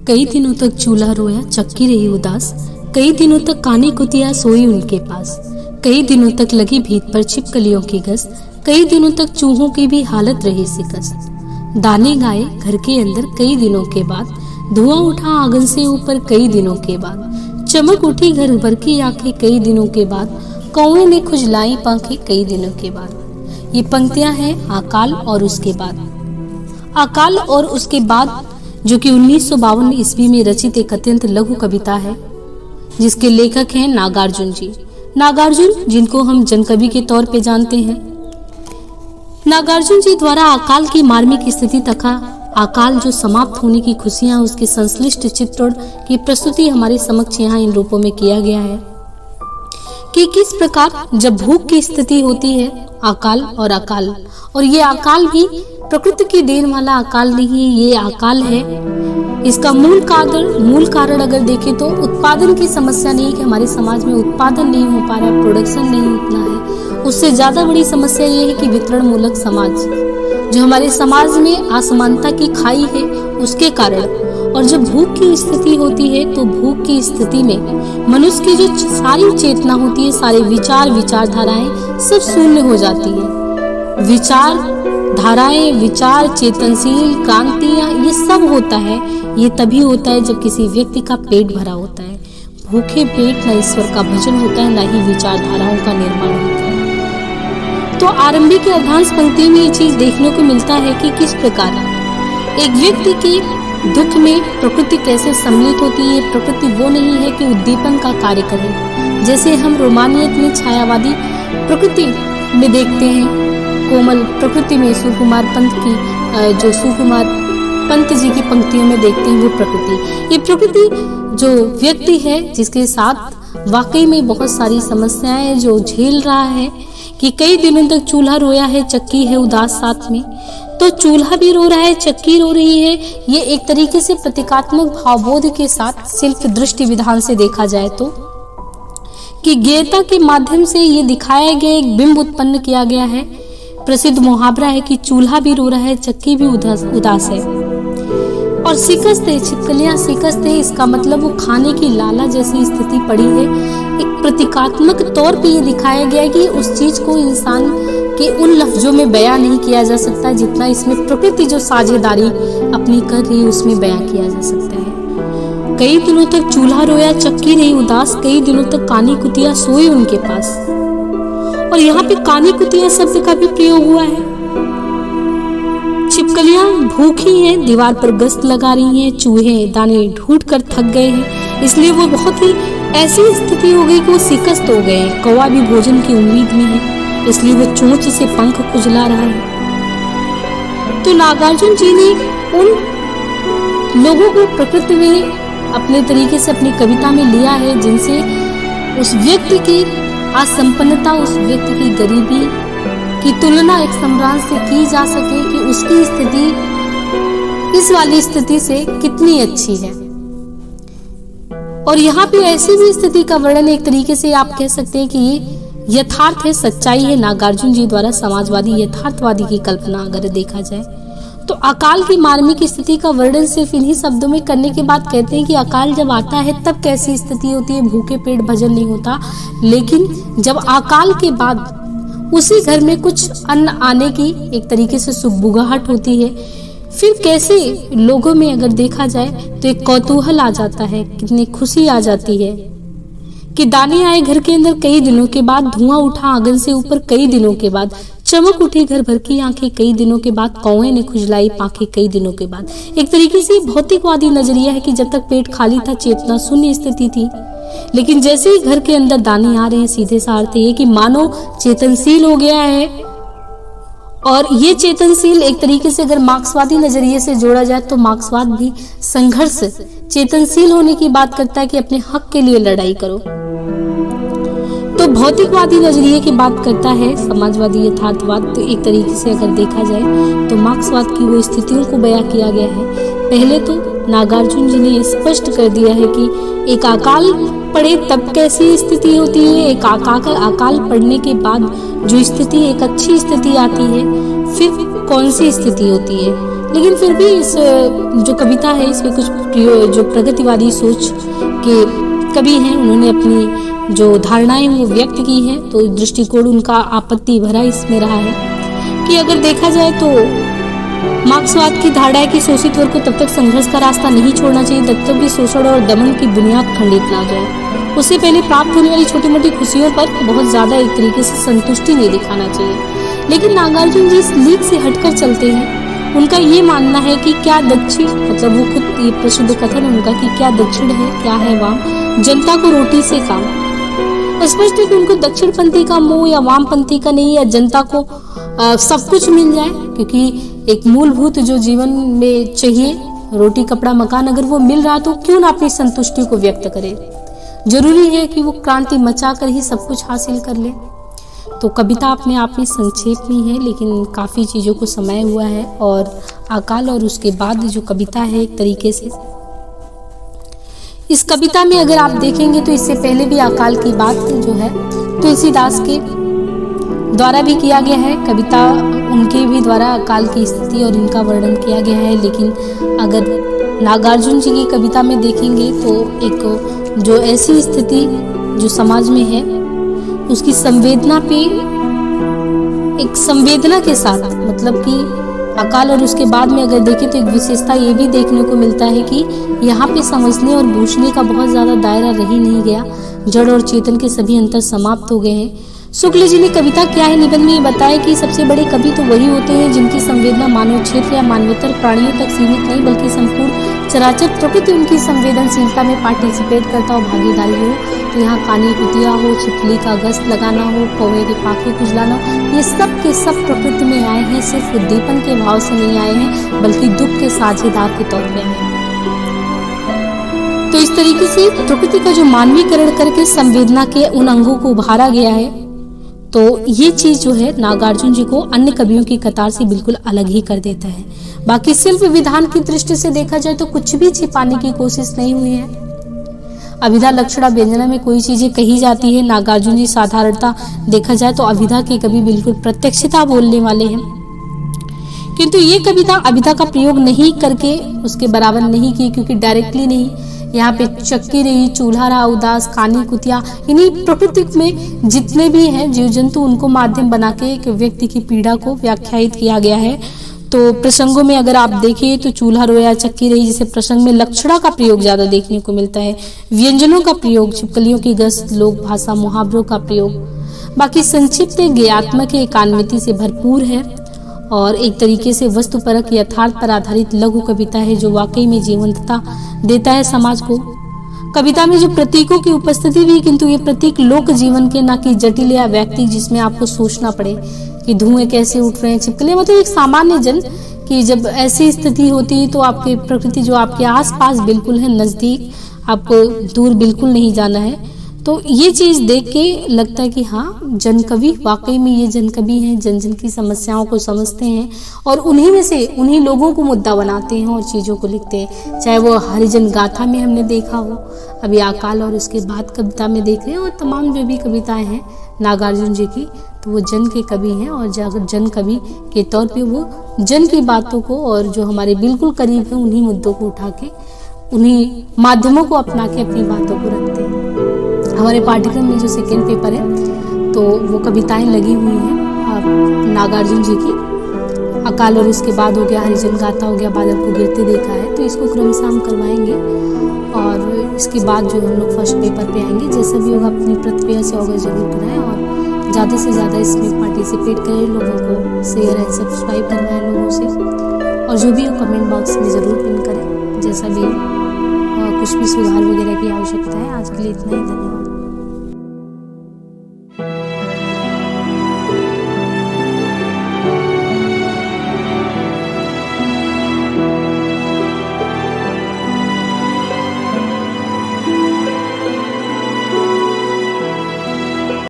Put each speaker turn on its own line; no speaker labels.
कई दिनों तक चूल्हा रोया, चक्की रही उदास। कई दिनों तक कानी कुतिया सोई उनके पास। कई दिनों तक लगी भीत पर छिपकलियों की गस। कई दिनों तक चूहों की भी हालत रही सिकस। दाने गाए घर के अंदर कई दिनों के बाद। धुआं उठा आंगन से ऊपर कई दिनों के बाद। चमक उठी घर भर की आंखें कई दिनों के बाद। कौवे ने खुजलाई पांखें कई दिनों के बाद। ये पंक्तियां हैं अकाल और उसके बाद। अकाल और उसके बाद जो कि 1952 ईस्वी में रचित एक अत्यंत लघु कविता है, जिसके लेखक हैं नागार्जुन जी। नागार्जुन जिनको हम जनकवि के तौर पे जानते हैं। नागार्जुन जी द्वारा अकाल की मार्मिक स्थिति तथा अकाल जो समाप्त होने की खुशियां, उसके संश्लिष्ट चित्रण की प्रस्तुति हमारे समक्ष यहाँ इन रूपों में किया गया है कि किस प्रकार जब भूख की स्थिति होती है, अकाल और अकाल, और ये अकाल भी प्रकृति की देन वाला अकाल नहीं, ये अकाल है। इसका मूल कारण अगर देखें तो उत्पादन की समस्या नहीं कि हमारे समाज में उत्पादन नहीं हो पा रहा, प्रोडक्शन नहीं उतना है। उससे ज्यादा बड़ी समस्या ये है कि वितरण मूलक समाज, जो हमारे समाज में असमानता की खाई है, उसके कारण। और जब भूख की स्थिति होती है तो भूख की स्थिति में मनुष्य की जो सारी चेतना होती है, सारे विचारधाराएं सब शून्य हो जाती है। विचारधाराएं, विचार, चेतनशील क्रांतियां, ये सब होता है। ये तभी होता है जब किसी व्यक्ति का पेट भरा होता है। भूखे पेट न ईश्वर का भजन होता है, न ही विचारधाराओं का निर्माण होता है। तो आरंभिक के अर्धांश पंक्तियों में ये चीज देखने को मिलता है कि किस प्रकार एक व्यक्ति के दुख में प्रकृति कैसे सम्मिलित होती है। प्रकृति वो नहीं है कि उद्दीपन का कार्य करे, जैसे हम रोमानियत में छायावादी प्रकृति में देखते हैं। कोमल प्रकृति में सुकुमार पंत की जो सुकुमार पंत जी की पंक्तियों में देखते हैं, वो प्रकृति। ये प्रकृति जो व्यक्ति है जिसके साथ वाकई में बहुत सारी समस्याएं जो झेल रहा है, कि कई दिनों तक चूल्हा रोया है, चक्की है उदास साथ में। तो चूल्हा भी रो रहा है, चक्की रो रही है। ये एक तरीके से प्रतीकात्मक भावबोध के साथ शिल्प दृष्टि विधान से देखा जाए तो, कि गेयता के माध्यम से ये दिखाया गया, एक बिंब उत्पन्न किया गया है। प्रसिद्ध मुहावरा है कि चूल्हा भी रो रहा है, चक्की भी उदास है। और शिकस्त है, छिपकलियां शिकस्त है, इसका मतलब वो खाने की लाला जैसी स्थिति पड़ी है। एक प्रतीकात्मक तौर पे ये दिखाया गया है कि उस चीज को इंसान के उन लफ्जों में बयां नहीं किया जा सकता जितना इसमें प्रकृति जो साझेदारी अपनी कर रही है उसमें बयां किया जा सकता है। कई दिनों तक चूल्हा रोया, चक्की रही उदास। कई दिनों तक कानी कुतिया सोई उनके पास। और यहाँ पे कानी कुतिया शब्द का भी प्रयोग हुआ है। छिपकलियां भूखी हैं, दीवार पर गश्त लगा रही हैं। चूहे दाने ढूंढ कर थक गए हैं, इसलिए वो बहुत ही ऐसी स्थिति हो गई कि वो शिकस्त हो गए हैं। कौवा भी भोजन की उम्मीद में है, इसलिए वो चोंच से पंख खुजला रहा है। तो नागार्जुन जी ने उन लोगों को प्रकृति में अपने तरीके से अपनी कविता में लिया है, जिनसे उस व्यक्ति की असंपन्नता, उस व्यक्ति की गरीबी की तुलना एक सम्राट से की जा सके कि उसकी स्थिति इस वाली स्थिति से कितनी अच्छी है। और यहाँ पे ऐसी भी स्थिति का वर्णन एक तरीके से आप कह सकते हैं कि ये यथार्थ है, सच्चाई है। नागार्जुन जी द्वारा समाजवादी यथार्थवादी की कल्पना अगर देखा जाए तो अकाल की मार्मिक स्थिति का वर्णन सिर्फ इन्हीं शब्दों में करने के बाद कहते हैं कि अकाल जब आता है तब कैसी स्थिति होती है, भूखे पेट भजन नहीं होता। लेकिन जब अकाल के बाद उसी घर में कुछ अन्न आने की एक तरीके से सुगबुगाहट होती है, फिर कैसे लोगों में अगर देखा जाए तो एक कौतूहल आ जाता है, कितनी खुशी आ जाती है कि दाने आए घर के अंदर कई दिनों के बाद। धुआं उठा आंगन से ऊपर कई दिनों के बाद। चमक उठी घर भर की आंखें कई दिनों के बाद। कौवे ने खुजलाई पांखें कई दिनों के बाद। एक तरीके से भौतिकवादी नजरिया है कि जब तक पेट खाली था, चेतना शून्य स्थिति थी, लेकिन जैसे ही घर के अंदर दाने आ रहे हैं, सीधे सा अर्थ ये कि मानव चेतनशील हो गया है। और ये चेतनशील एक तरीके से अगर मार्क्सवादी नजरिए से जोड़ा जाए तो मार्क्सवाद भी संघर्ष, चेतनशील होने की बात करता है कि अपने हक के लिए लड़ाई करो। तो भौतिकवादी नजरिए की बात करता है समाजवादी यथार्थवाद। तो एक तरीके से अगर देखा जाए तो मार्क्सवाद की वो स्थितियों को बयां किया गया है। पहले तो नागार्जुन जी ने स्पष्ट कर दिया है कि एक अकाल पड़े तब कैसी स्थिति होती है, एक अकाल पड़ने के बाद जो स्थिति एक अच्छी स्थिति आती है, फिर कौन सी स्थिति होती है। लेकिन फिर भी इस जो कविता है इसमें कुछ जो प्रगतिवादी सोच के कवि हैं उन्होंने अपनी जो धारणाएं वो व्यक्त की हैं। तो दृष्टिकोण उनका आपत्ति भरा इसमें रहा है कि अगर देखा जाए तो मार्क्सवाद की धारणा है कि शोषित वर्ग को तब तक संघर्ष का रास्ता नहीं छोड़ना चाहिए जब तक कि शोषण और दमन की बुनियाद खंडित ना हो जाए। उससे पहले प्राप्त होने वाली छोटी मोटी खुशियों पर बहुत ज्यादा एक तरीके से संतुष्टि नहीं दिखाना चाहिए। लेकिन नागार्जुन जी इस लीक से हटकर चलते हैं। उनका ये मानना है कि क्या दक्षिण, मतलब वो खुद ये प्रसिद्ध कथन उनका कि क्या दक्षिण है क्या है वाम, जनता को रोटी से काम। स्पष्ट है कि उनको दक्षिण पंथी का मोह या वामपंथी का नहीं, या जनता को सब कुछ मिल जाए, क्योंकि एक मूलभूत जो जीवन में चाहिए रोटी कपड़ा मकान अगर वो मिल रहा तो क्यों ना अपनी संतुष्टि को व्यक्त करे। जरूरी है कि वो क्रांति मचा कर ही सब कुछ हासिल कर ले। तो कविता अपने आप में संक्षेप में है लेकिन काफ़ी चीज़ों को समाया हुआ है। और अकाल और उसके बाद जो कविता है एक तरीके से इस कविता में अगर आप देखेंगे तो इससे पहले भी अकाल की बात जो है तुलसीदास के द्वारा भी किया गया है। कविता उनके भी द्वारा अकाल की स्थिति और इनका वर्णन किया गया है। लेकिन अगर नागार्जुन जी की कविता में देखेंगे तो एक जो ऐसी स्थिति जो समाज में है उसकी संवेदना पे एक संवेदना के साथ, मतलब कि अकाल और उसके बाद में अगर देखें तो एक विशेषता ये भी देखने को मिलता है कि यहाँ पे समझने और बूझने का बहुत ज़्यादा दायरा रही नहीं गया। जड़ और चेतन के सभी अंतर समाप्त हो गए हैं। शुक्ल जी ने कविता क्या है निबंध में ये बताया कि सबसे बड़े कवि तो वही होते हैं जिनकी संवेदना मानव क्षेत्र या मानवेतर प्राणियों तक सीमित नहीं बल्कि संपूर्ण चराचर प्रकृति उनकी संवेदनशीलता में पार्टिसिपेट करता हो, भागीदारी हो। तो यहाँ कानी कुतिया हो, छिपकली का गश्त लगाना हो, कौवे के पाखे खुजलाना हो, ये सब के सब प्रकृति में आए हैं। सिर्फ उद्दीपन के भाव से नहीं आए हैं बल्कि दुख के साझेदार के तौर पर आए हैं। तो इस तरीके से प्रकृति का जो मानवीकरण करके संवेदना के उन अंगों को उभारा गया है। तो ये चीज जो है नागार्जुन जी को अन्य कवियों की कतार से बिल्कुल अलग ही कर देता है। बाकी शिल्प विधान की दृष्टि से देखा जाए तो कुछ भी छिपाने की कोशिश नहीं हुई है। अभिधा लक्षणा व्यंजना में कोई चीजें कही जाती है, नागार्जुन जी साधारणता देखा जाए तो अभिधा के कवि बिल्कुल प्रत्यक्षता बोलने वाले हैं। किंतु ये कविता अभिधा का प्रयोग नहीं करके उसके बराबर नहीं की, क्योंकि डायरेक्टली नहीं, यहाँ पे चक्की रही, चूल्हा रहा उदास, कानी कुतिया, इन्हीं प्रकृति में जितने भी हैं जीव जंतु उनको माध्यम बना के एक व्यक्ति की पीड़ा को व्याख्यायित किया गया है। तो प्रसंगों में अगर आप देखें तो चूल्हा रोया, चक्की रही जैसे प्रसंग में लक्षणा का प्रयोग ज्यादा देखने को मिलता है, व्यंजनों का प्रयोग, छिपकलियों की गश्त, लोक भाषा, मुहावरों का प्रयोग। बाकी संक्षिप्त ज्ञात्मक एकान्विति से भरपूर है और एक तरीके से वस्तुपरक यथार्थ पर आधारित लघु कविता है जो वाकई में जीवंतता देता है समाज को। कविता में जो प्रतीकों की उपस्थिति भी, किंतु ये प्रतीक लोक जीवन के, ना कि जटिल या व्यक्ति जिसमें आपको सोचना पड़े कि धुएं कैसे उठ रहे हैं, छिपकली, मतलब एक सामान्य जन की जब ऐसी स्थिति होती है तो आपके प्रकृति जो आपके आसपास बिल्कुल है, नजदीक, आपको दूर बिल्कुल नहीं जाना है। तो ये चीज देख के लगता है कि हाँ, जनकवि वाकई में ये जनकवि हैं, जन जन की समस्याओं को समझते हैं और उन्हीं में से उन्हीं लोगों को मुद्दा बनाते हैं और चीजों को लिखते हैं। चाहे वो हरिजन गाथा में हमने देखा हो, अभी अकाल और उसके बाद कविता में देख रहे हैं, और तमाम जो भी कविताएं हैं नागार्जुन जी की, तो वो जन के कवि हैं और जन कवि के तौर पे वो जन की बातों को और जो हमारे बिल्कुल करीब है उन्हीं मुद्दों को उठा के, उन्हीं माध्यमों को अपना के अपनी बातों को रखते हैं। हमारे पाठ्यक्रम में जो सेकेंड पेपर है तो वो कविताएं लगी हुई हैं नागार्जुन जी की। अकाल और उसके बाद हो गया, हरिजन गाथा हो गया, बादल को गिरते देखा है, तो इसको क्रमशः हम करवाएंगे और इसके बाद जो हम लोग फर्स्ट पेपर पे आएंगे। जैसा भी होगा अपनी प्रतिक्रिया से अवगत जरूर कराएं और ज़्यादा से ज़्यादा इसमें पार्टिसिपेट करें, लोगों को शेयर एंड सब्सक्राइब करवाएं लोगों से, और जो भी हो कमेंट बॉक्स में ज़रूर पिन करें। जैसा भी कुछ भी सुधार वगैरह की आवश्यकता है। आज के लिए इतना ही, धन्यवाद।